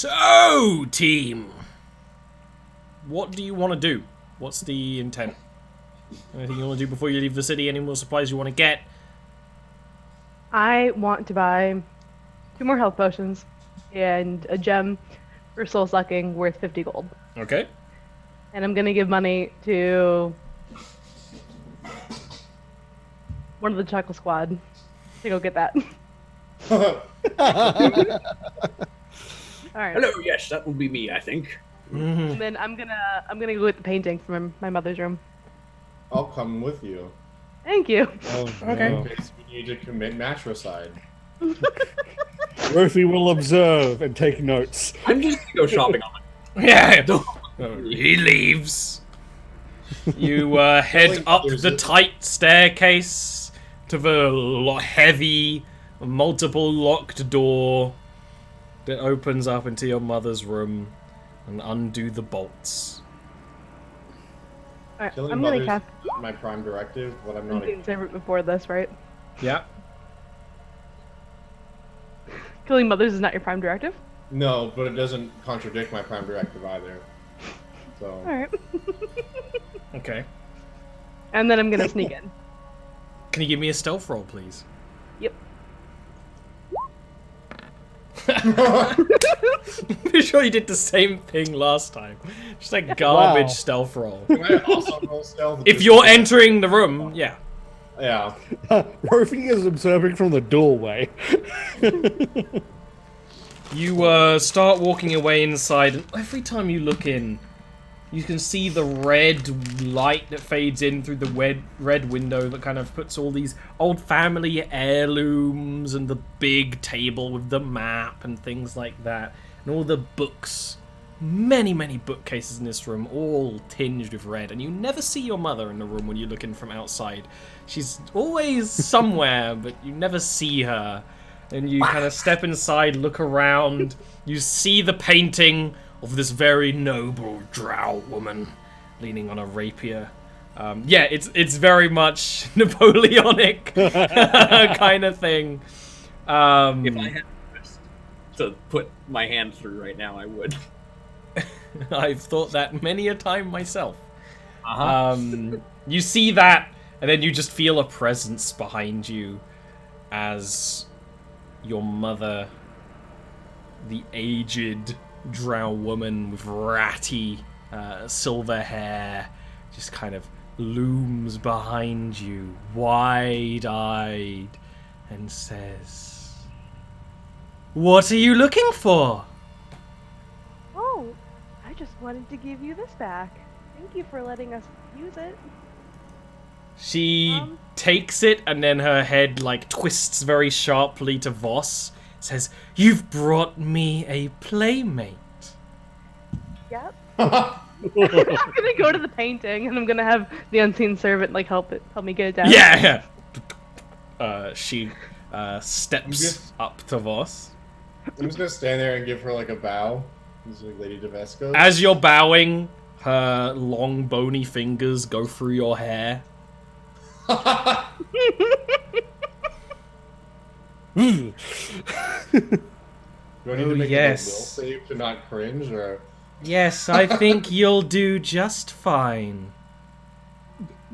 So, team, what do you want to do? What's the intent? Anything you want to do before you leave the city? Any more supplies you want to get? I want to buy 2 more health potions and a gem for soul sucking worth 50 gold. Okay. And I'm gonna give money to one of the Chuckle Squad to go get that. Alright. Hello, yes, that will be me, I think. And then I'm gonna go get the painting from my mother's room. I'll come with you. Thank you. Oh, Okay. no. Because we need to commit matricide. Rofi will observe and take notes. I'm just gonna go shopping on it. Yeah. He leaves. You head up the tight staircase to the heavy, multiple locked door that opens up into your mother's room and undo the bolts. Alright, Killing I'm gonna mothers cast is my prime directive, but I'm not. Unseen Servant before this, right? Yeah. Killing mothers is not your prime directive? No, but it doesn't contradict my prime directive either. So. Alright. Okay. And then I'm gonna sneak in. Can you give me a stealth roll, please? Yep. Pretty sure you did the same thing last time. Just like garbage Wow. stealth roll. Can I also roll stealth? If you're entering the room, yeah. Yeah. Rofi is observing from the doorway. You start walking away inside, and every time you look in, you can see the red light that fades in through the red window that kind of puts all these old family heirlooms and the big table with the map and things like that. And all the books. Many, many bookcases in this room, all tinged with red. And you never see your mother in the room when you look in from outside. She's always somewhere, but you never see her. And you kind of step inside, look around. You see the painting of this very noble drow woman leaning on a rapier. Yeah, it's very much Napoleonic kind of thing. If I had to put my hand through right now, I would. I've thought that many a time myself. Uh-huh. You see that, and then you just feel a presence behind you as your mother, the aged drow woman with ratty silver hair, just kind of looms behind you, wide-eyed, and says, "What are you looking for?" Oh, I just wanted to give you this back. Thank you for letting us use it. She takes it, and then her head, like, twists very sharply to Voss. Says, "You've brought me a playmate." Yep. I'm gonna go to the painting, and I'm gonna have the unseen servant like help me get it down. Yeah. She steps up to Voss. I'm just gonna stand there and give her like a bow. This is like Lady Devesco. As you're bowing, her long bony fingers go through your hair. Do I need Oh, to make yes. a will save to not cringe, or? Yes, I think you'll do just fine.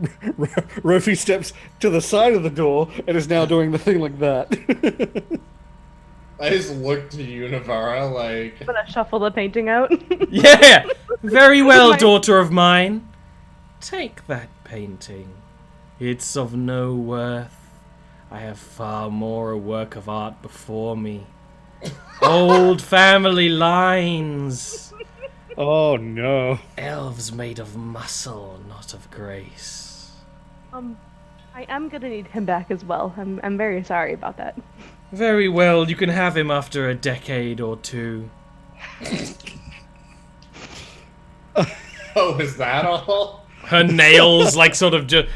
Rofi steps to the side of the door and is now doing the thing like that. I just look to you, Navarra, like. I'm gonna shuffle the painting out. Yeah! Very well, daughter of mine. Take that painting. It's of no worth. I have far more a work of art before me. Old family lines. Oh no. Elves made of muscle, not of grace. I am gonna need him back as well. I'm very sorry about that. Very well, you can have him after a decade or two. Oh, is that all? Her nails, like, sort of just...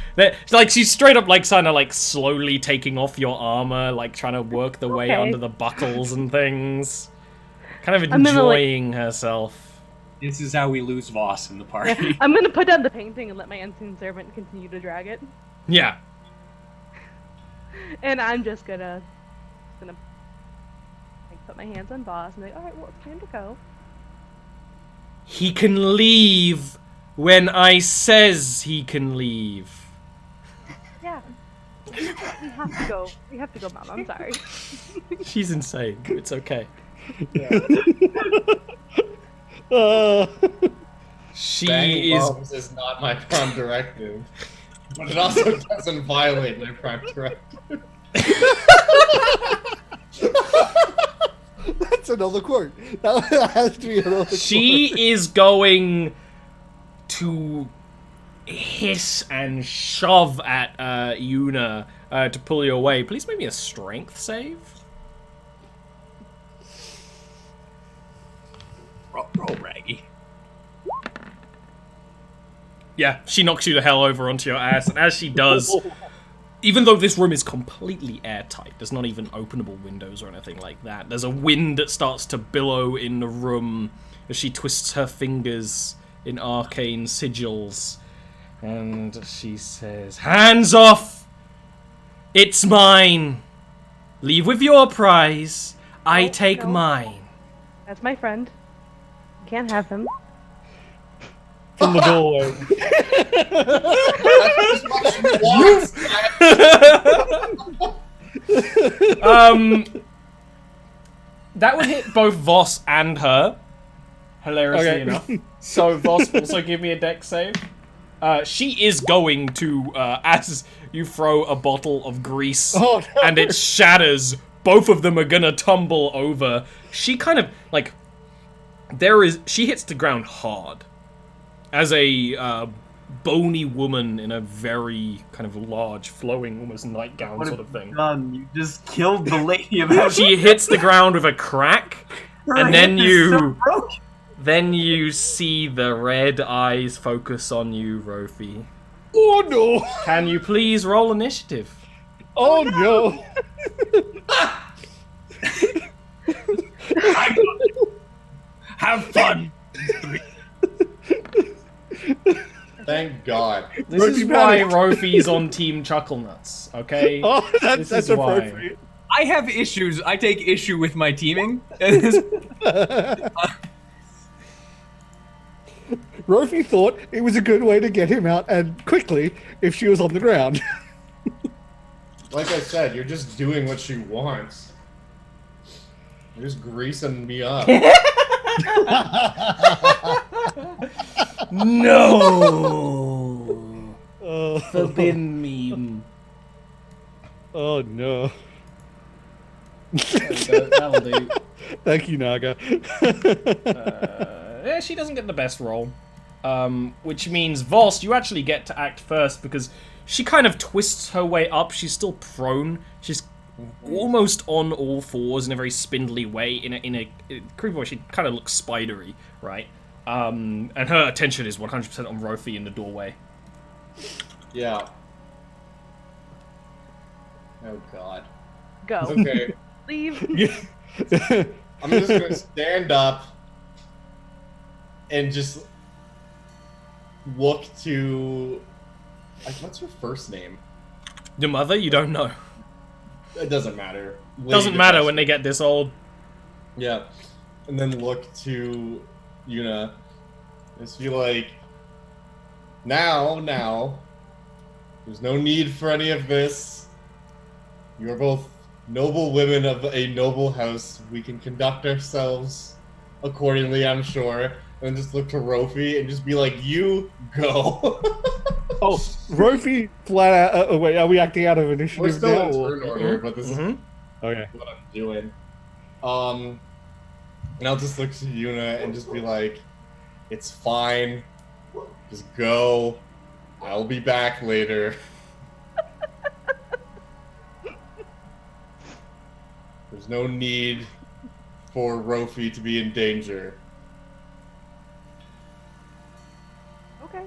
Like, she's straight up, like, kind of, like, slowly taking off your armor, like, trying to work the way Okay. under the buckles and things. Kind of I'm gonna, like- enjoying herself. This is how we lose Voss in the party. I'm gonna put down the painting and let my unseen servant continue to drag it. Yeah. And I'm just gonna like put my hands on Boss and be like, all right, well, it's time to go. He can leave when I says he can leave. Yeah. We have to go. We have to go, Mom. I'm sorry. She's insane. It's okay. She Banging is. bombs is not my prime directive, but it also doesn't violate my prime directive. That's another quote. That has to be another quote. She is going to hiss and shove at Yuna to pull you away. Please make me a strength save. Roll Raggy. Yeah, she knocks you the hell over onto your ass, and as she does, even though this room is completely airtight, there's not even openable windows or anything like that, there's a wind that starts to billow in the room as she twists her fingers in arcane sigils, and she says, "Hands off! It's mine! Leave with your prize, I take no. mine." That's my friend. You can't have him. From the doorway. That would hit both Voss and her, hilariously Okay. enough. So Voss, also give me a dex save. She is going to, as you throw a bottle of grease and it shatters, both of them are gonna tumble over. She kind of, like, she hits the ground hard. As a bony woman in a very kind of large, flowing, almost nightgown What sort have of thing. you done? You just killed the lady of She hits the ground with a crack, and then then you see the red eyes focus on you, Rofi. Oh no! Can you please roll initiative? Oh no! Have fun. Thank God. This is why Rofi's on Team Chucklenuts, okay? Oh, that's This is why. appropriate. I have issues. I take issue with my teaming. Rofi thought it was a good way to get him out and quickly if she was on the ground. Like I said, you're just doing what she wants. You're just greasing me up. No! Forbidden meme. Oh no. There we go, that'll do. Thank you, Naga. Yeah, she doesn't get the best roll. Which means, Voss, you actually get to act first because she kind of twists her way up. She's still prone. She's almost on all fours in a very spindly way. In a creepy way, she kind of looks spidery, right? And her attention is 100% on Rofi in the doorway. Yeah. Oh God. Go. Okay. Leave. I'm just gonna stand up and just look to. Like, what's her first name? Your mother? You don't know. It doesn't matter. Doesn't matter when they get this old. Yeah. And then look to Yuna. Just be like, now, there's no need for any of this. You're both noble women of a noble house. We can conduct ourselves accordingly, I'm sure. And just look to Rofi and just be like, you go. Oh, Rofi flat out. Wait, are we acting out of We're initiative still now? in or- turn order, but this is Okay. what I'm doing. And I'll just look to Yuna and just be like, it's fine. Just go. I'll be back later. There's no need for Rofi to be in danger. Okay.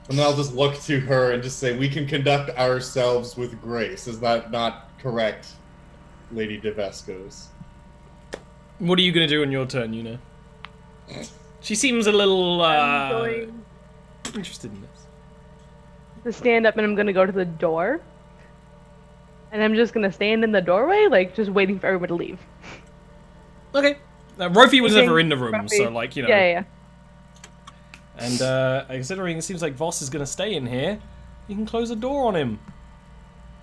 And then I'll just look to her and just say, we can conduct ourselves with grace. Is that not correct, Lady DeVescos? What are you gonna do on your turn, Yuna? She seems a little, I'm going interested in this. to stand up and I'm going to go to the door. And I'm just gonna stand in the doorway, like, just waiting for everybody to leave. Okay. Rofi was Okay, never in the room, Rofi. so, like, you know. Yeah. And, considering it seems like Voss is gonna stay in here, you can close the door on him.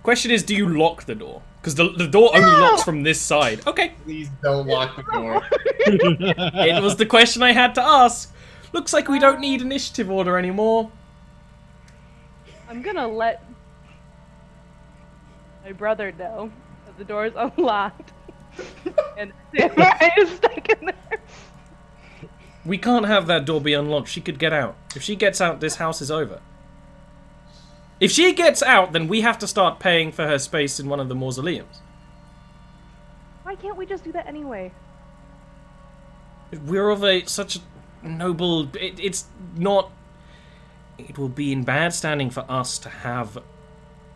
Question is, do you lock the door? Because the door only locks from this side. Okay. Please don't lock the door. It was the question I had to ask. Looks like we don't need initiative order anymore. I'm gonna let my brother know that the door is unlocked. And Samurai is stuck in there. We can't have that door be unlocked. She could get out. If she gets out, this house is over. If she gets out, then we have to start paying for her space in one of the mausoleums. Why can't we just do that anyway? We're of such a noble... It's not... It will be in bad standing for us to have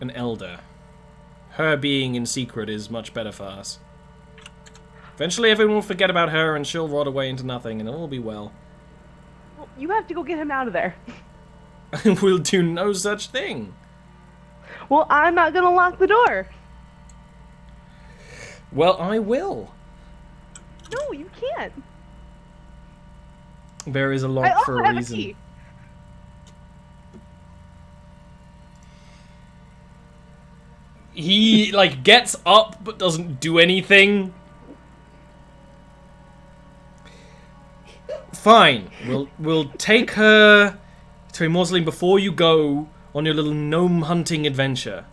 an elder. Her being in secret is much better for us. Eventually everyone will forget about her and she'll rot away into nothing and it'll all be well. Well, you have to go get him out of there. We'll do no such thing. Well, I'm not gonna lock the door. Well, I will. No, you can't. There is a I lock also for a have reason. a key. He, like, gets up but doesn't do anything. Fine. We'll take her to a mausoleum before you go on your little gnome hunting adventure.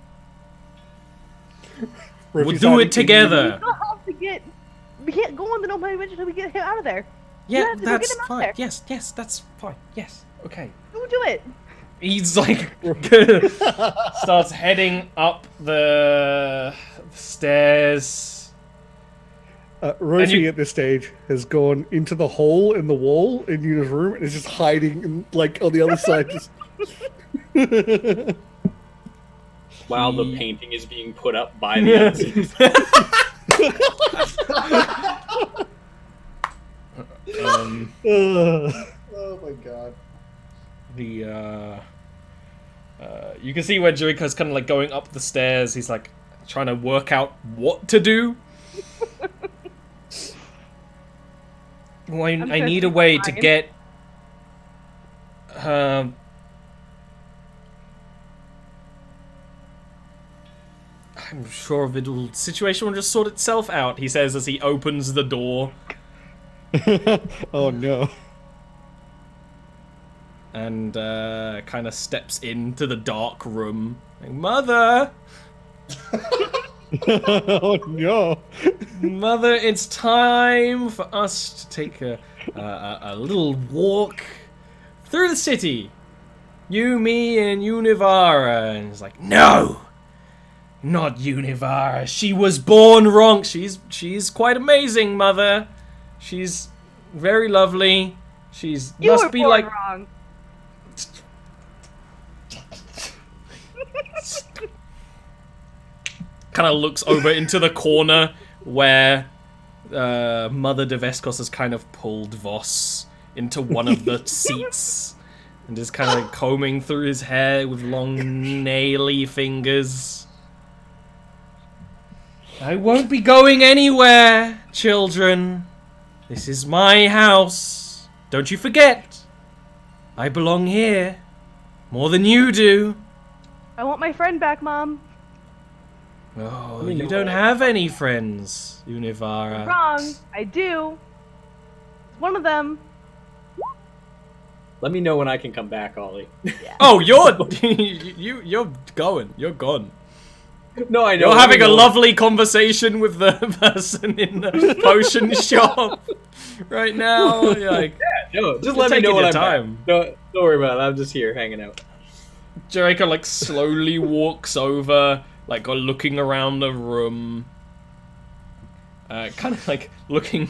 We'll do it together. We can't go on the gnome adventure until we get him out of there. You Yeah, have to go that's get him out fine. there. Yes, that's fine. Yes, okay. Go do it. He's like starts heading up the stairs. Roshi at this stage has gone into the hole in the wall in Yuna's room and is just hiding, like on the other side. Just... While the painting is being put up by the unseen. Oh my god. You can see where Jericho's kind of like going up the stairs. He's like trying to work out what to do. Well, I need a way to get. I'm sure the situation will just sort itself out. He says as he opens the door. Oh no. And kind of steps into the dark room. Like, Mother! Oh no. Mother, it's time for us to take a little walk through the city. You, me, and Univara. And he's like, no! Not Univara. She was born wrong. She's quite amazing, Mother. She's very lovely. She's You must were be born like wrong. kind of looks over into the corner where Mother de Vescos has kind of pulled Voss into one of the seats and is kind of combing through his hair with long naily fingers. I won't be going anywhere, children. This is my house. Don't you forget. I belong here. More than you do. I want my friend back, Mom. Oh, you don't have any friends, Univara. Wrong. I do. It's one of them. Let me know when I can come back, Ollie. Oh, you're you're going. You're gone. No, I know. You're having a lovely conversation with the person in the potion shop right now. You're like, Yeah, no, just You're let me taking know when your I'm time. back. Don't worry about it. I'm just here hanging out. Jericho like slowly walks over, like looking around the room, kind of like looking,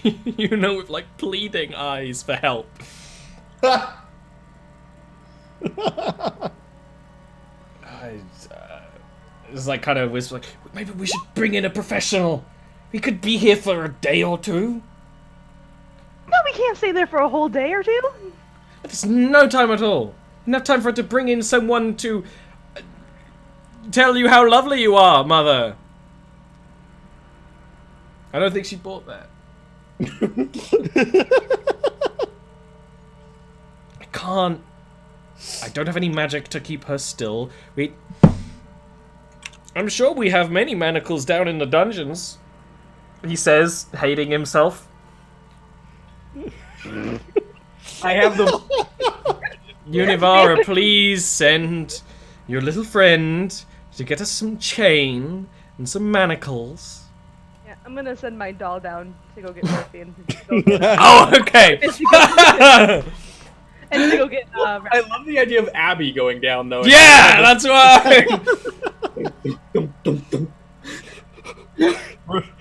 with like pleading eyes for help. It's like kind of whisper, like, maybe we should bring in a professional. We could be here for a day or two. No, we can't stay there for a whole day or two. There's no time at all. Enough time for it to bring in someone to tell you how lovely you are, Mother. I don't think she bought that. I can't. I don't have any magic to keep her still. I'm sure we have many manacles down in the dungeons, he says, hating himself. I have them. Univara, please send your little friend to get us some chain and some manacles. Yeah, I'm gonna send my doll down to go get Murphy and to go get, Oh, okay. and to go get I love the idea of Abby going down though. Yeah, that's why.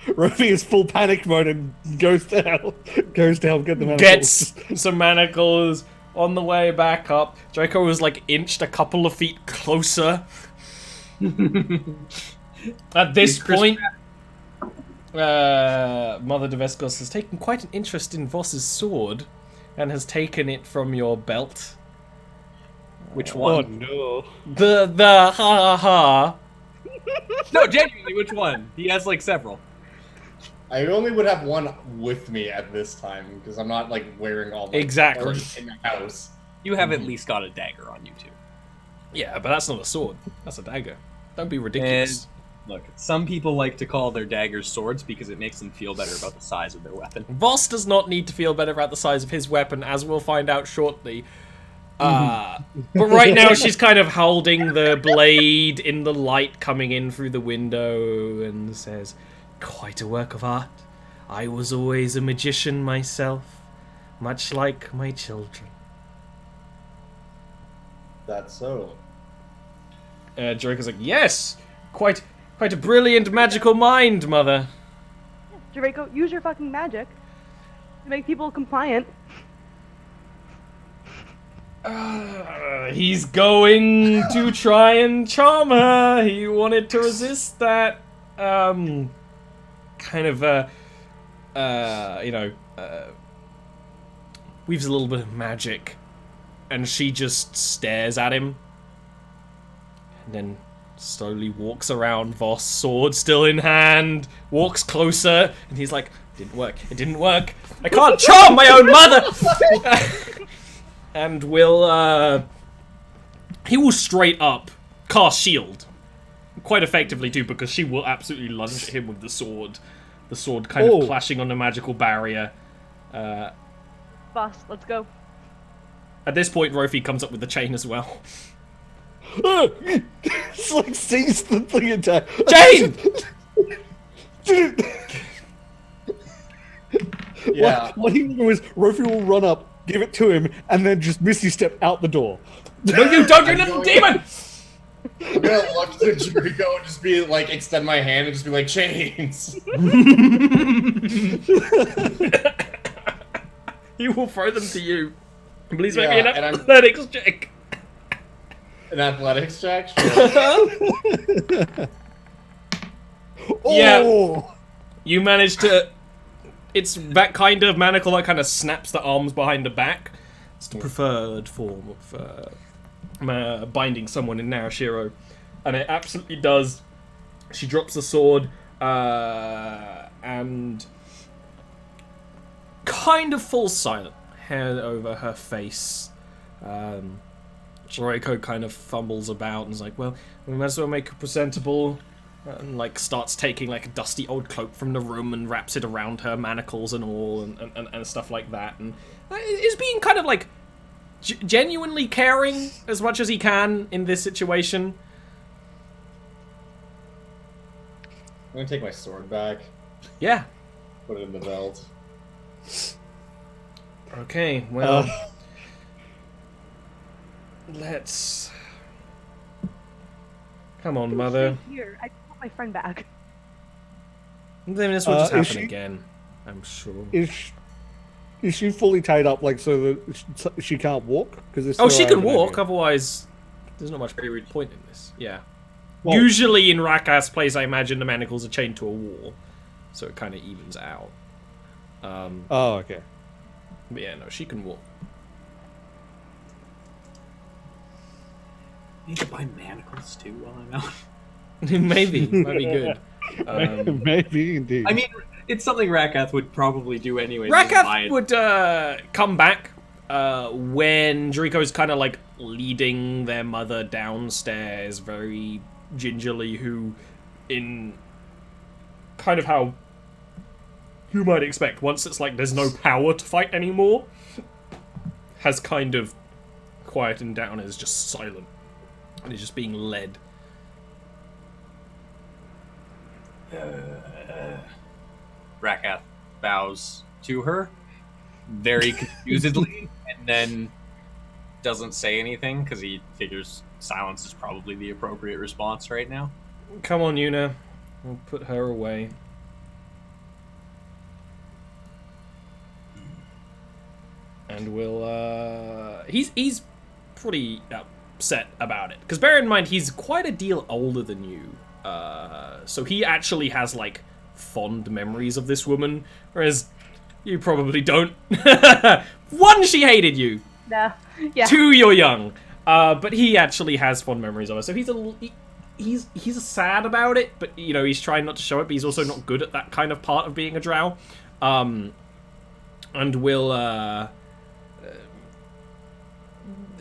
Ruffy is full panic mode and goes down, get the manacles. Gets some manacles on the way back up. Draco was like inched a couple of feet closer. At this point, Mother Deveskos has taken quite an interest in Voss's sword and has taken it from your belt. Which Oh one? no. The ha ha ha. No, genuinely, which one? He has like several. I only would have one with me at this time because I'm not like wearing all my Exactly. arms in the house. You have at least got a dagger on you too. Yeah, but that's not a sword. That's a dagger. Don't be ridiculous. Look, some people like to call their daggers swords because it makes them feel better about the size of their weapon. Voss does not need to feel better about the size of his weapon, as we'll find out shortly. But right now she's kind of holding the blade in the light coming in through the window and says, "Quite a work of art. I was always a magician myself, much like my children." That's so. Draco's like, "Yes! Quite a brilliant magical mind, Mother." Draco, use your fucking magic to make people compliant. He's going to try and charm her. He wanted to resist that. Weaves a little bit of magic, and she just stares at him, and then slowly walks around Voss, sword still in hand, walks closer, and he's like, "It didn't work. It didn't work. I can't charm my own mother." And he will straight up cast shield, quite effectively too, because she will absolutely lunge at him with the sword kind of clashing on the magical barrier. Boss, let's go. At this point, Rofi comes up with the chain as well. It's like sees the thing attack. Chain! Yeah. What he will do is Rofi will run up, give it to him, and then just misty step out the door. No, you don't, you little demon! I'm gonna look to Draco and just be like, extend my hand and just be like, chains. He will throw them to you. Please make Yeah, me an and I'm- athletics check. An athletics check? Sure. Yeah. Oh! You manage to... It's that kind of manacle that kind of snaps the arms behind the back. It's the preferred form of binding someone in Narashiro. And it absolutely does. She drops the sword and kind of falls silent. Hand over her face. Draco kind of fumbles about and is like, "Well, we might as well make her presentable." And like starts taking like a dusty old cloak from the room and wraps it around her, manacles and all, and stuff like that, and is being kind of like genuinely caring as much as he can in this situation. I'm gonna take my sword back, Yeah. put it in the belt. Okay. Well, let's. Come on, Mother. Stay here. I want my friend back. Then this will just is happen she- again, I'm sure. Is she fully tied up, like, so that she can't walk? Because Oh, she can walk. Otherwise, there's not much point in this. Yeah. Well- Usually in Rakas' place, I imagine the manacles are chained to a wall, so it kind of evens out. Oh, okay. But yeah, no, she can walk. I need to buy manacles too while I'm out. Maybe, might be good. Maybe indeed. I mean, it's something Rakath would probably do anyway. Rakath would come back when Jericho's kind of like leading their mother downstairs very gingerly, who, in kind of how you might expect, once it's like there's no power to fight anymore, has kind of quietened down and is just silent and is just being led. Rakath bows to her very confusedly and then doesn't say anything because he figures silence is probably the appropriate response right now. Come on, Yuna. We'll put her away. And we'll, he's pretty upset about it. Because bear in mind, he's quite a deal older than you. So he actually has, like, fond memories of this woman, whereas you probably don't. One, she hated you. No. Yeah. Two, you're young. But he actually has fond memories of her. So he's sad about it, but, you know, he's trying not to show it, but he's also not good at that kind of part of being a drow. And will,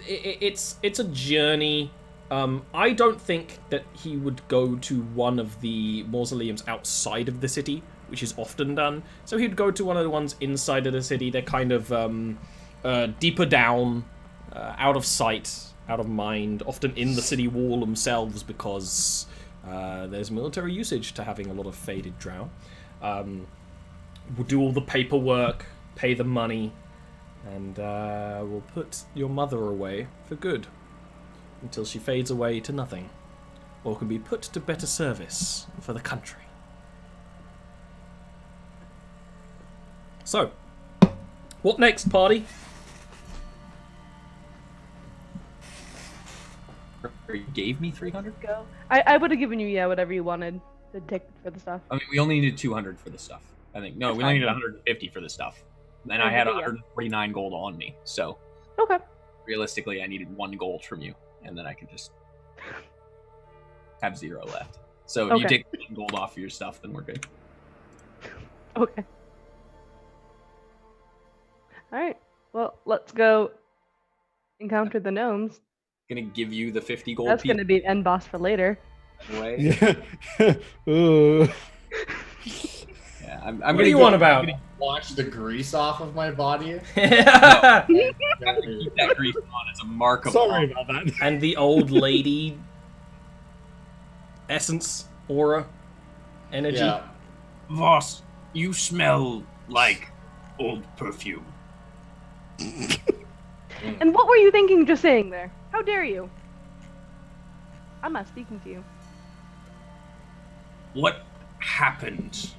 it's a journey. I don't think that he would go to one of the mausoleums outside of the city, which is often done. So he'd go to one of the ones inside of the city. They're kind of deeper down, out of sight, out of mind, often in the city wall themselves, because there's military usage to having a lot of faded drow. We'll do all the paperwork, pay the money, and we'll put your mother away for good until she fades away to nothing, or can be put to better service for the country. So, what next, party? You gave me 300? Go. I would have given you, whatever you wanted to take for the stuff. I mean, we only needed 200 for the stuff. I think. No, we only needed 150 for the stuff. And I had 149 gold on me, so... Okay. Realistically, I needed 1 gold from you, and then I could just have 0 left. So if you take 1 gold off of your stuff, then we're good. Okay. Alright. Well, let's go encounter the gnomes. Gonna give you the 50 gold That's piece gonna be an end boss for later. away. Yeah. Yeah, I'm What do gonna you go- want about? I'm gonna Wash the grease off of my body. keep that grease on as a mark of Sorry honor. about that. And the old lady essence, aura, energy. Yeah. Voss, you smell like old perfume. And what were you thinking just saying there? How dare you? I'm not speaking to you. What happened?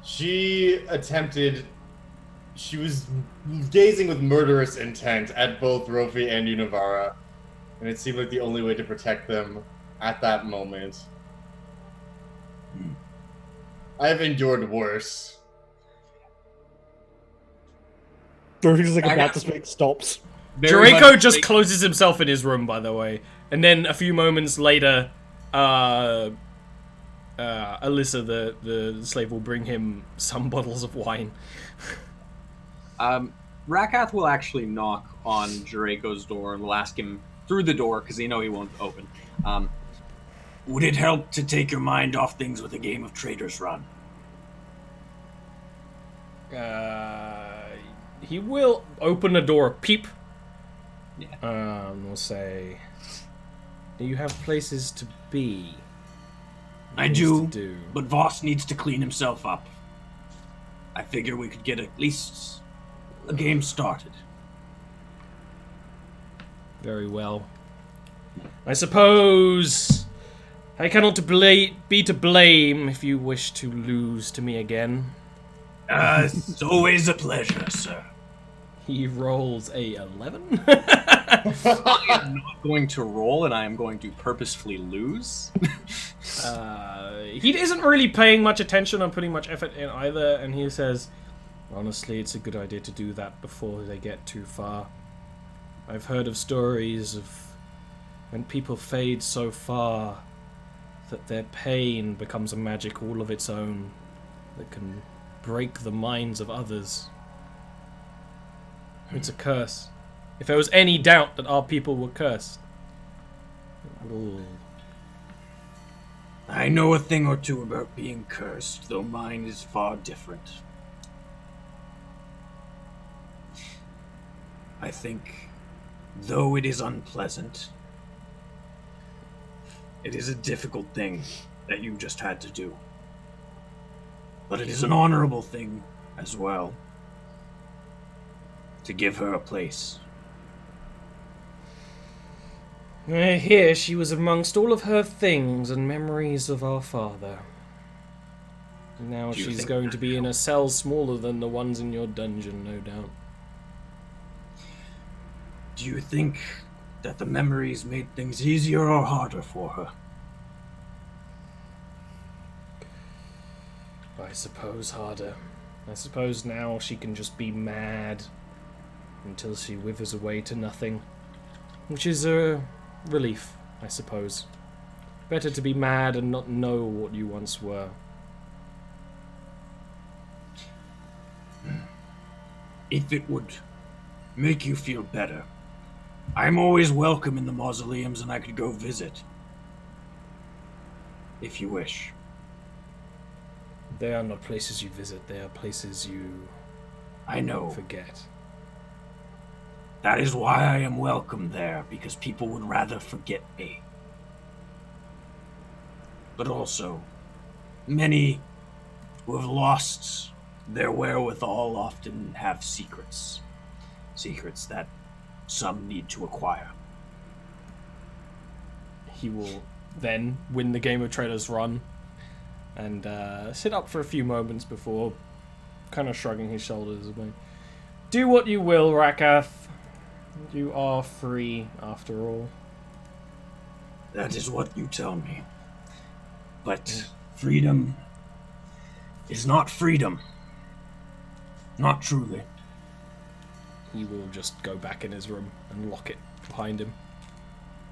She was gazing with murderous intent at both Rofi and Univara, and it seemed like the only way to protect them at that moment. I've endured worse. Dorothy's like about to speak, stops. Jericho just closes himself in his room, by the way. And then a few moments later, Alyssa, the slave, will bring him some bottles of wine. Rakath will actually knock on Jericho's door and will ask him through the door, because he won't open. Would it help to take your mind off things with a game of Trader's Run? He will open the door, peep. Yeah. We'll say, do you have places to be? I Things do, to do. but Voss needs to clean himself up. I figure we could get at least a game started. Very well. I suppose I cannot be to blame if you wish to lose to me again. It's always a pleasure, sir. He rolls a 11. I am not going to roll, and I am going to purposefully lose. He isn't really paying much attention or putting much effort in either, and he says, honestly, it's a good idea to do that before they get too far. I've heard of stories of When people fade so far that their pain becomes a magic all of its own that can break the minds of others. It's a curse. If there was any doubt that our people were cursed, it would all... I know a thing or two about being cursed, though mine is far different. I think, though it is unpleasant, it is a difficult thing that you just had to do. But it is an honorable thing as well, to give her a place. Here she was amongst all of her things and memories of our father. Now Do you she's think going that to be in a helps? cell smaller than the ones in your dungeon, no doubt. Do you think that the memories made things easier or harder for her? I suppose harder. I suppose now she can just be mad until she withers away to nothing. Which is a relief, I suppose. Better to be mad and not know what you once were. If it would make you feel better, I'm always welcome in the mausoleums and I could go visit. If you wish. They are not places you visit, they are places you I know. forget. That is why I am welcome there, because people would rather forget me. But also, many who have lost their wherewithal often have secrets. Secrets that some need to acquire. He will then win the Game of Trailers run and sit up for a few moments before kind of shrugging his shoulders away. Do what you will, Rakath. You are free, after all. That is what you tell me. But freedom is not freedom. Not truly. He will just go back in his room and lock it behind him.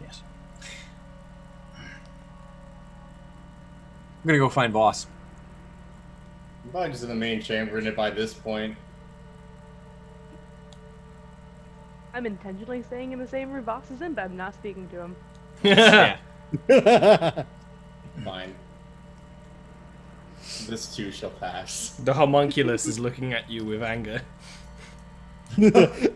Yes. I'm gonna go find Voss. I'm probably just in the main chamber in it by this point. I'm intentionally staying in the same room Voss is in, but I'm not speaking to him. Yeah. Fine. This too shall pass. The homunculus is looking at you with anger.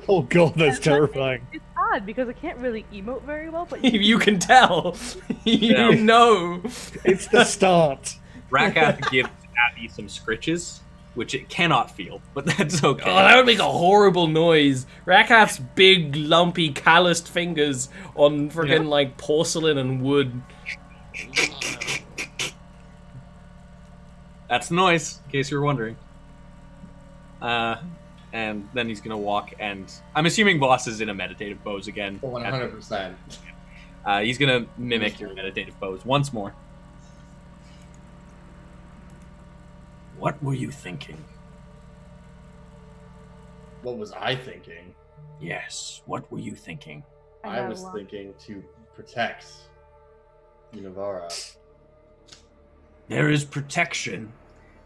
Oh god, that's It's not- terrifying. It's odd because I can't really emote very well, but You can tell. Yeah. You know. It's the start. Rakath gives Abby some scritches, which it cannot feel, but that's okay. Oh, that would make a horrible noise. Rakath's big, lumpy, calloused fingers on friggin' like porcelain and wood. That's the noise, in case you were wondering. And then he's gonna walk, and I'm assuming Voss is in a meditative pose again. 100%. He's gonna mimic your meditative pose once more. What were you thinking? What was I thinking? Yes, what were you thinking? I had a was lot. thinking to protect Univara. There is protection,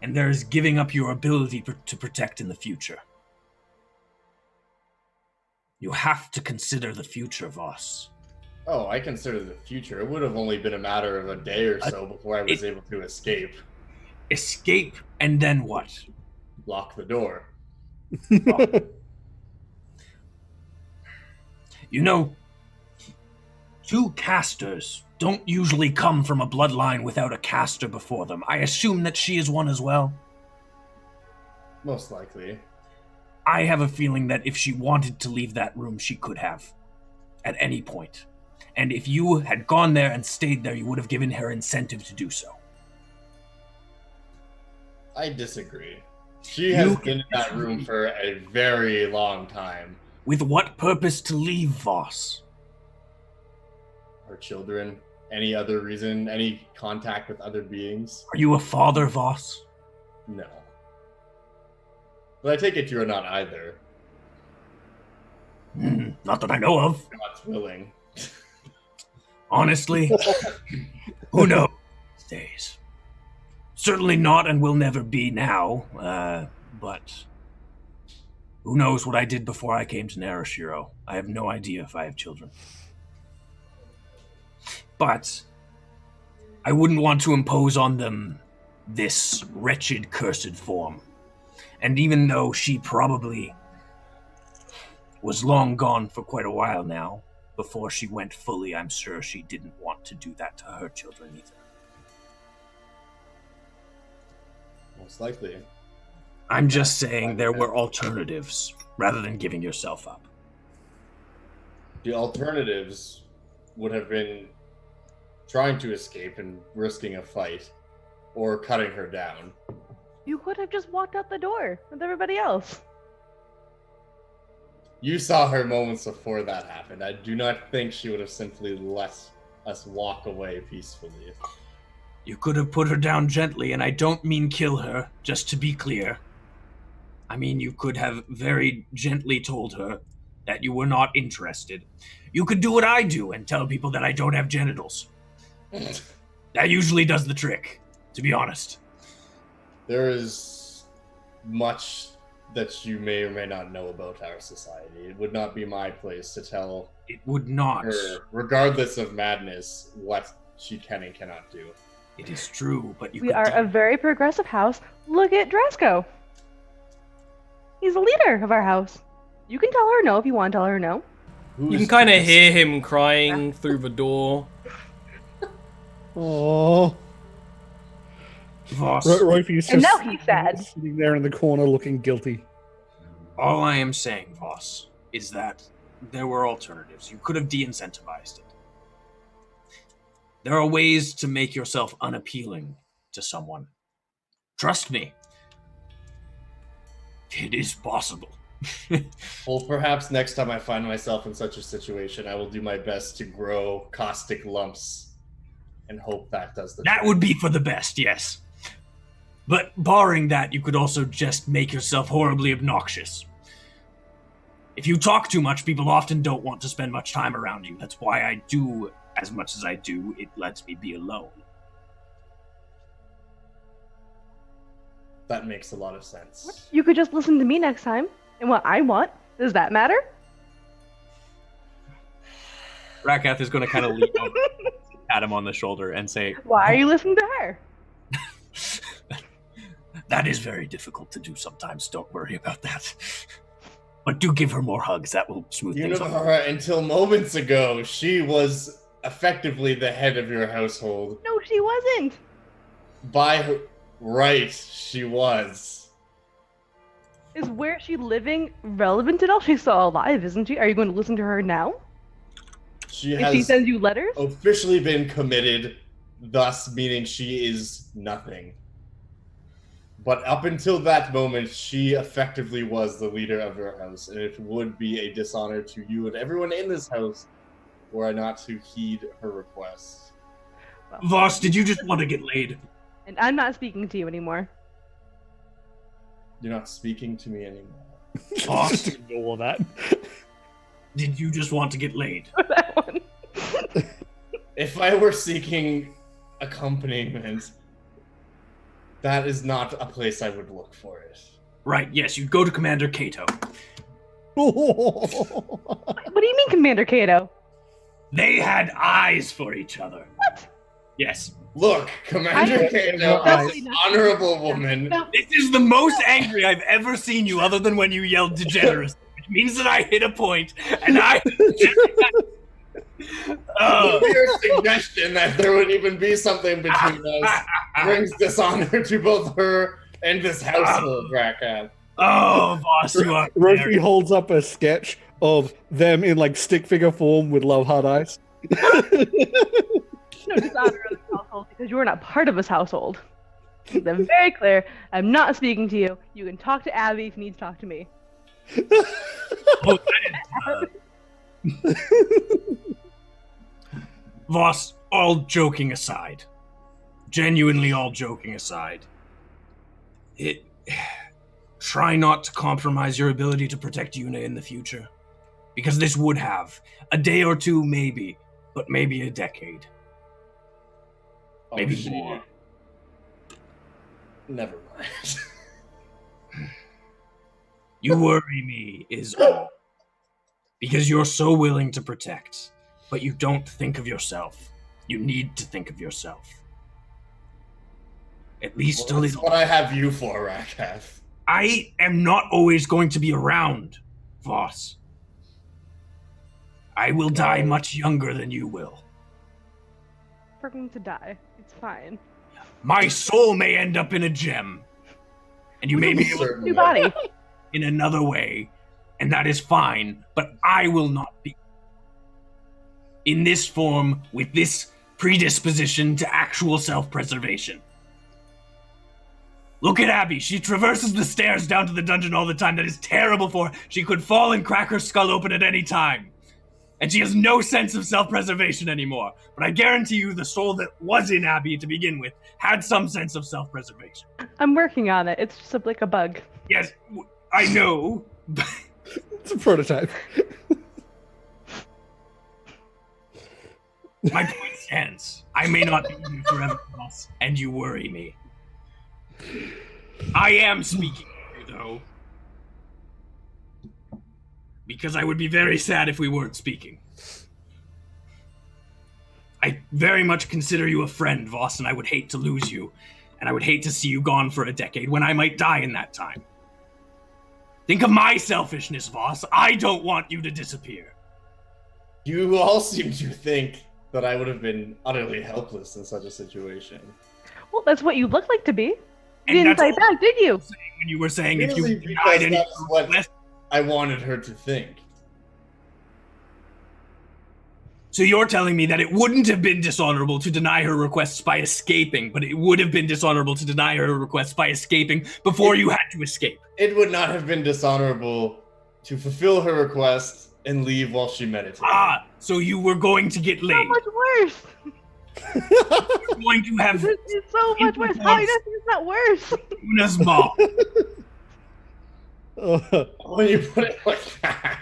and there is giving up your ability to protect in the future. You have to consider the future, Voss. Oh, I consider the future. It would have only been a matter of a day or so before I was able to escape. Escape, and then what? Lock the door. You know, two casters don't usually come from a bloodline without a caster before them. I assume that she is one as well. Most likely. I have a feeling that if she wanted to leave that room, she could have. At any point. And if you had gone there and stayed there, you would have given her incentive to do so. I disagree. She has You been in that room for a very long time. With what purpose to leave, Voss? Her children, any other reason, any contact with other beings? Are you a father, Voss? No. But I take it you're not either. Not that I know of. God's willing. Honestly, who knows these days? Certainly not and will never be now, but who knows what I did before I came to Narashiro. I have no idea if I have children. But I wouldn't want to impose on them this wretched, cursed form. And even though she probably was long gone for quite a while now, before she went fully, I'm sure she didn't want to do that to her children either. Most likely. I'm just saying there were alternatives, rather than giving yourself up. The alternatives would have been trying to escape and risking a fight, or cutting her down. You could have just walked out the door with everybody else. You saw her moments before that happened. I do not think she would have simply let us walk away peacefully. You could have put her down gently, and I don't mean kill her, just to be clear. I mean, you could have very gently told her that you were not interested. You could do what I do and tell people that I don't have genitals. That usually does the trick, to be honest. There is much that you may or may not know about our society. It would not be my place to tell It would not. her, regardless of madness, what she can and cannot do. It is true, but you We could are a very progressive house. Look at Drasko. He's the leader of our house. You can tell her no if you want to tell her no. You can kind of hear him crying through the door. Oh, Voss, Royfi's And just now he's sad. sitting there in the corner looking guilty. all I am saying, Voss, is that there were alternatives. You could have de-incentivized it. There are ways to make yourself unappealing to someone. Trust me. It is possible. Well, perhaps next time I find myself in such a situation, I will do my best to grow caustic lumps and hope that does the That trick. would be for the best, yes. But barring that, you could also just make yourself horribly obnoxious. If you talk too much, people often don't want to spend much time around you. That's why I do as much as I do. It lets me be alone. That makes a lot of sense. You could just listen to me next time and what I want. Does that matter? Rakath is going to kind of lean over, pat him on the shoulder, and say, Why are you listening to her? That is very difficult to do sometimes. Don't worry about that. But do give her more hugs. That will smooth You things know over. her until moments ago, she was effectively the head of your household. No, she wasn't. By her right, she was. Is where she living relevant at all? She's still alive, isn't she? Are you going to listen to her now? She If she has sends you letters? officially been committed, thus meaning she is nothing. But up until that moment, she effectively was the leader of your house, and it would be a dishonor to you and everyone in this house were I not to heed her requests. Voss, did you just want to get laid? And I'm not speaking to you anymore. You're not speaking to me anymore. Voss, Just ignore that. did you just want to get laid? That one. If I were seeking accompaniment, that is not a place I would look for it. Right, yes, you'd go to Commander Kato. What do you mean, Commander Kato? They had eyes for each other. What? Yes. Look, Commander I- Kato Definitely is an not. honorable woman. No. This is the most angry I've ever seen you, other than when you yelled degenerate, which means that I hit a point, and I... Your suggestion that there would even be something between us brings dishonor to both her and this household, Rakath. Oh, boss, you are... Rofi holds up a sketch of them in like stick figure form with love heart eyes. No dishonor of this household because you are not part of this household. Keep them very clear. I'm not speaking to you. You can talk to Abby if you need to talk to me. Oh, that is, Voss, all joking aside, genuinely all joking aside, try not to compromise your ability to protect Yuna in the future. Because this would have, a day or two maybe, but maybe a decade. Maybe shit. more. Never mind. You worry me, is all. Because you're so willing to protect, but you don't think of yourself. You need to think of yourself. At least a Well, that's little. what I have you for, Rakath. I am not always going to be around, Voss. I will die much younger than you will. We're going to die. It's fine. My soul may end up in a gem. And you may be able to Certainly. New body. in another way, and that is fine, but I will not be in this form with this predisposition to actual self-preservation. Look at Abby. She traverses the stairs down to the dungeon all the time. That is terrible for her. She could fall and crack her skull open at any time. And she has no sense of self-preservation anymore. But I guarantee you the soul that was in Abby to begin with had some sense of self-preservation. I'm working on it. It's just like a bug. Yes, I know. It's a prototype. My point stands. I may not be with you forever, Ross, and you worry me. I am speaking to you, though. Because I would be very sad if we weren't speaking. I very much consider you a friend, Voss, and I would hate to lose you. And I would hate to see you gone for a decade when I might die in that time. Think of my selfishness, Voss. I don't want you to disappear. You all seem to think that I would have been utterly helpless in such a situation. Well, that's what you look like to be. You And didn't that's fight all back, did you? when you were saying if you Really, denied because any that's what request. I wanted her to think. So you're telling me that it wouldn't have been dishonorable to deny her requests by escaping, but it would have been dishonorable to deny her requests by escaping before you had to escape. It would not have been dishonorable to fulfill her request and leave while she meditated. Ah, so you were going to get So laid. much worse. You're going to have It's so much worse. How do you think it's not worse? Una's mom. When you put it like that.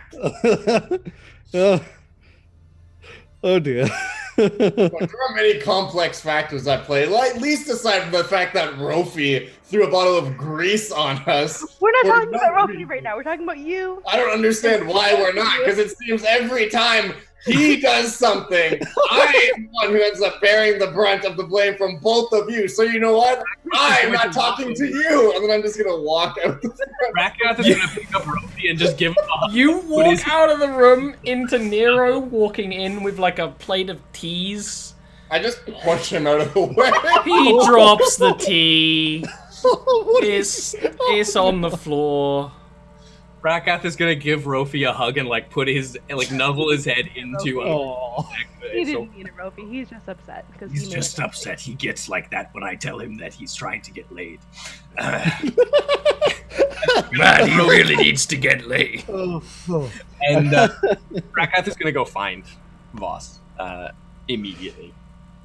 Oh dear. But there are many complex factors at play, like, at least aside from the fact that Rofi threw a bottle of grease on us. We're not For talking no about Rocky reason. right now. We're talking about you. I don't understand why we're not, because it seems every time he does something, I am the one who ends up bearing the brunt of the blame from both of you. So you know what? I'm not talking to you, and then I'm just gonna walk out. Rakath is gonna pick up Rofi and just give him a hug. You What is- walk out of the room into Nero walking in with like a plate of teas. I just push him out of the way. He drops the tea. It's on the floor. Rakath is gonna give Rofi a hug and like put his nuzzle his head into Oh. He so didn't mean it, Rofi. He's just upset because He's he made just it. upset. He gets like that when I tell him that he's trying to get laid. Man, he really needs to get laid. Oh. and Rakath is gonna go find Voss immediately.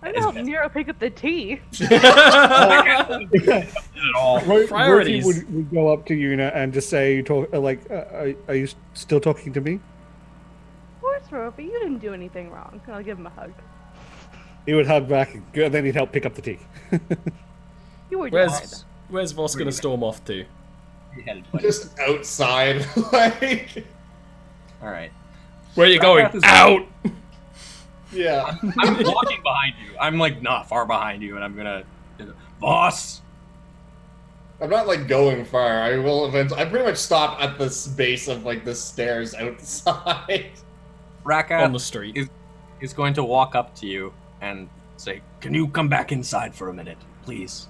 I'm gonna help Nero pick up the tea. At all. Priorities. Rosie would go up to Una and just say, are you still talking to me? Of course, Rofi. You didn't do anything wrong. I'll give him a hug. He would hug back, and then he'd help pick up the tea. You were just Where's Voss gonna storm off to? Just outside, like, All right. Where are you going? Rakath is- Out! yeah. I'm walking behind you. I'm like not far behind you, and I'm gonna. Voss, I'm not like going far. I will eventually. I pretty much stop at the base of like the stairs outside. Rakath On the street. is going to walk up to you and say, can you come back inside for a minute, please?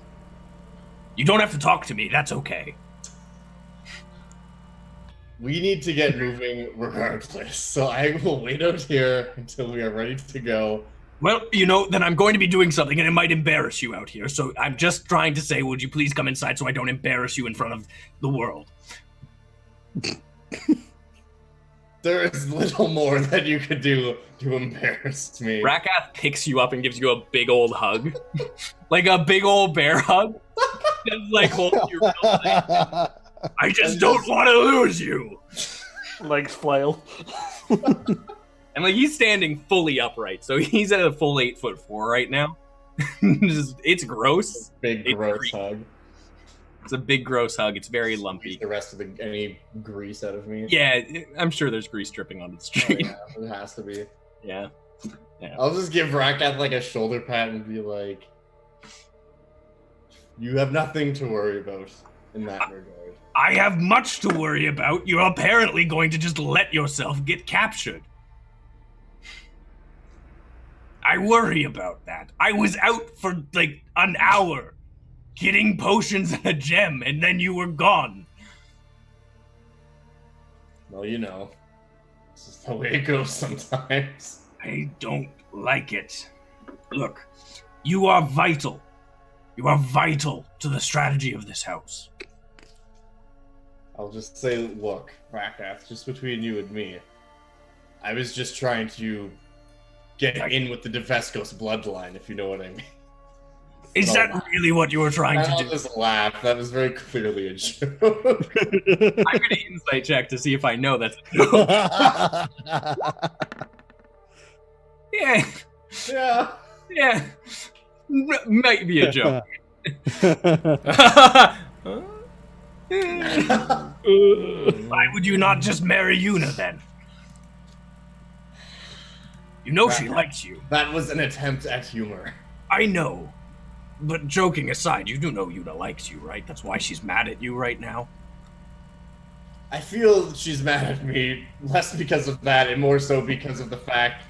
You don't have to talk to me. That's okay. We need to get moving regardless, so I will wait out here until we are ready to go. Well, then I'm going to be doing something, and it might embarrass you out here. So I'm just trying to say, would you please come inside so I don't embarrass you in front of the world? There is little more that you could do to embarrass me. Rakath picks you up and gives you a big old hug, like a big old bear hug. Just like hold your real tight. I just don't want to lose you. Legs flail. And like he's standing fully upright, so he's at a full 8'4" right now. It's gross. Big It's gross creepy. hug. It's a big gross hug. It's very Squeeze lumpy. the rest of any grease out of me. Yeah, I'm sure there's grease dripping onto the Oh, street. yeah, it has to be. Yeah. I'll just give Rakath like a shoulder pat and be like, "You have nothing to worry about in that regard." I have much to worry about. You're apparently going to just let yourself get captured. I worry about that. I was out for like an hour getting potions and a gem, and then you were gone. Well, you know, this is the way it goes sometimes. I don't like it. Look, you are vital. You are vital to the strategy of this house. I'll just say, look, Rakath, just between you and me, I was just trying to get in with the Deveskos bloodline, if you know what I mean. Is No. that really what you were trying I'll to do? just laugh. That was very clearly a joke. I'm gonna insight check to see if I know that's a joke. Yeah, Yeah. might be a joke. Why would you not just marry Yuna then? You know she likes you. That was an attempt at humor. I know. But joking aside, you do know Yuna likes you, right? That's why she's mad at you right now. I feel she's mad at me less because of that and more so because of the fact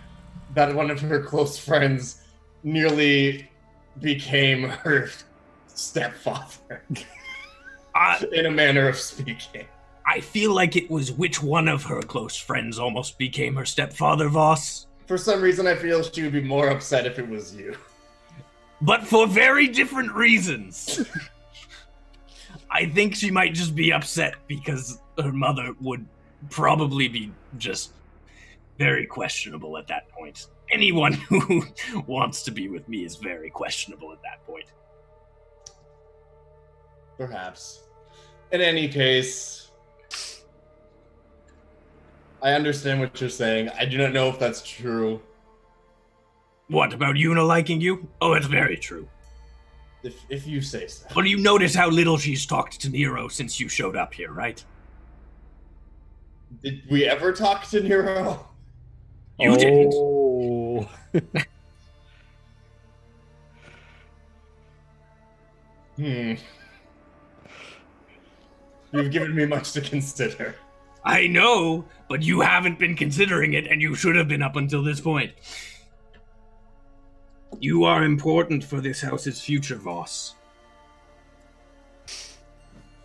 that one of her close friends nearly became her stepfather, in a manner of speaking. I feel like it was which one of her close friends almost became her stepfather, Voss. For some reason, I feel she would be more upset if it was you. But for very different reasons. I think she might just be upset because her mother would probably be just very questionable at that point. Anyone who wants to be with me is very questionable at that point. Perhaps. In any case, I understand what you're saying. I do not know if that's true. What, about Yuna liking you? Oh, it's very true. If you say so. But you notice how little she's talked to Nero since you showed up here, right? Did we ever talk to Nero? You didn't. Oh. You've given me much to consider. I know, but you haven't been considering it, and you should have been up until this point. You are important for this house's future, Voss.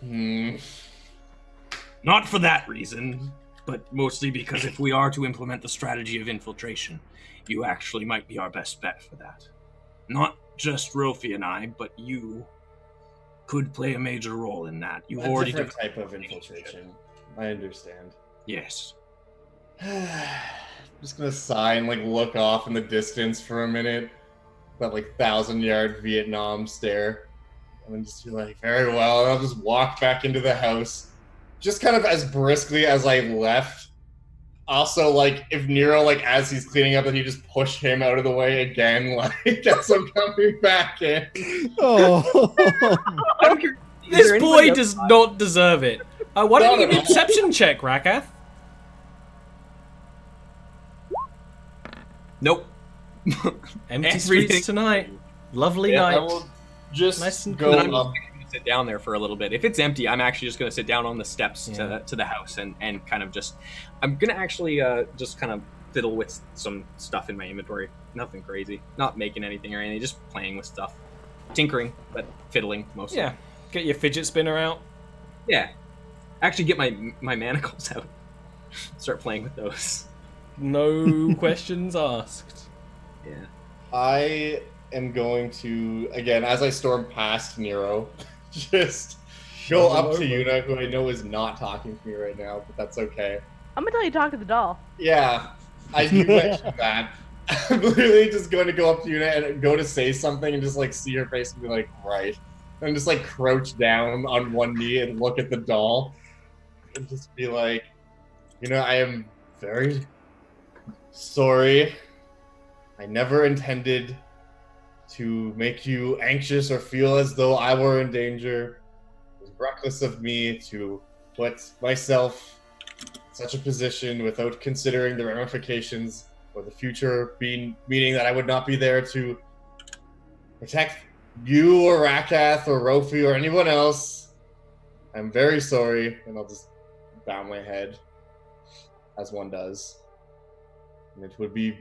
Not for that reason, but mostly because if we are to implement the strategy of infiltration, you actually might be our best bet for that. Not just Rofi and I, but you could play a major role in that. You've A already different type of infiltration. I understand. Yes. I'm just gonna sigh and like look off in the distance for a minute. That like 1,000-yard Vietnam stare. And then just be like, very well, and I'll just walk back into the house. Just kind of as briskly as I left. Also, like, if Nero, like, as he's cleaning up, then you just push him out of the way again, like, as I'm coming back in. Oh. This boy does not deserve it. Why don't you give me a perception check, Rakath? Nope. Empty Everything- streets tonight. Lovely I night. will just Nice and go cool. I'm up. just gonna sit down there for a little bit. If it's empty, I'm actually just gonna sit down on the steps Yeah. to the house and kind of just. I'm gonna actually just kind of fiddle with some stuff in my inventory. Nothing crazy. Not making anything or anything. Just playing with stuff, tinkering, but fiddling mostly. Yeah. Get your fidget spinner out. Yeah. Actually, get my manacles out. Start playing with those. No questions asked. Yeah. I am going to, again, as I storm past Nero, just go up to Yuna, who I know is not talking to me right now, but that's okay. I'm gonna tell you to talk to the doll. Yeah, I do mention that. I'm literally just going to go up to Yuna and go to say something and just like see her face and be like, right. And just like crouch down on one knee and look at the doll and just be like, I am very sorry. I never intended to make you anxious or feel as though I were in danger. It was reckless of me to put myself in such a position without considering the ramifications or the future, meaning that I would not be there to protect you or Rakath or Rofi or anyone else. I'm very sorry, and I'll just bow my head, as one does. And it would be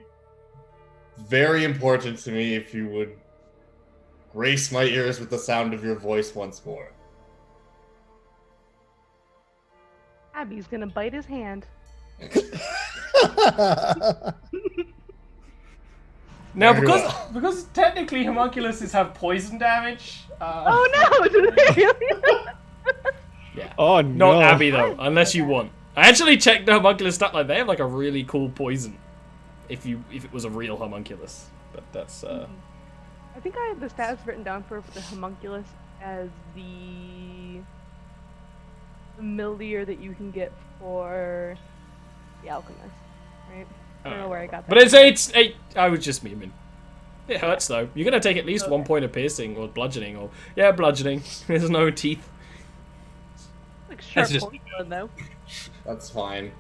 very important to me if you would grace my ears with the sound of your voice once more. Abby's gonna bite his hand. Now, Very because technically homunculuses have poison damage. Oh no! Did it really? Yeah. Oh no. Not Abby though, unless you want. I actually checked the homunculus stat line. They have like a really cool poison. If it was a real homunculus, but that's. I think I have the stats written down for the homunculus as the familiar that you can get for the alchemist, right? I don't know where I got that. But it's eight. I was just memeing. It hurts though. You're gonna take at least 1 point of piercing or bludgeoning or bludgeoning. There's no teeth. Like sharp just- point though. That's fine.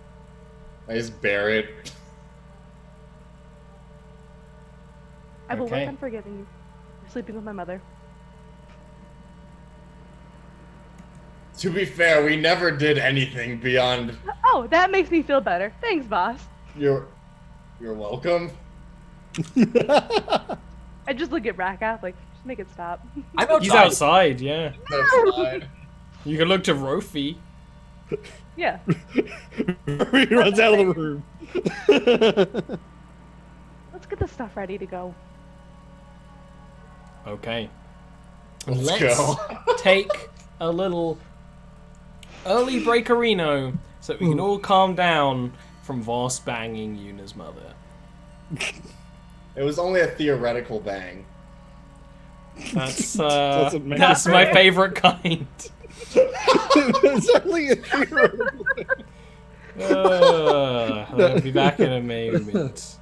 I just bear it. I will Okay. work on forgiving you. You're sleeping with my mother. To be fair, we never did anything beyond Oh, that makes me feel better. Thanks, boss. You're welcome. I just look at Rakath like, just make it stop. I'm outside. He's outside. Yeah. Outside. You can look to Rofi. Yeah. He runs out of the room. Let's get the stuff ready to go. Okay. Let's go. take a little early breakerino so that we can all calm down from Voss banging Yuna's mother. It was only a theoretical bang. That's Doesn't matter. that's my favorite kind. It's only a theoretical I'll be back in a moment.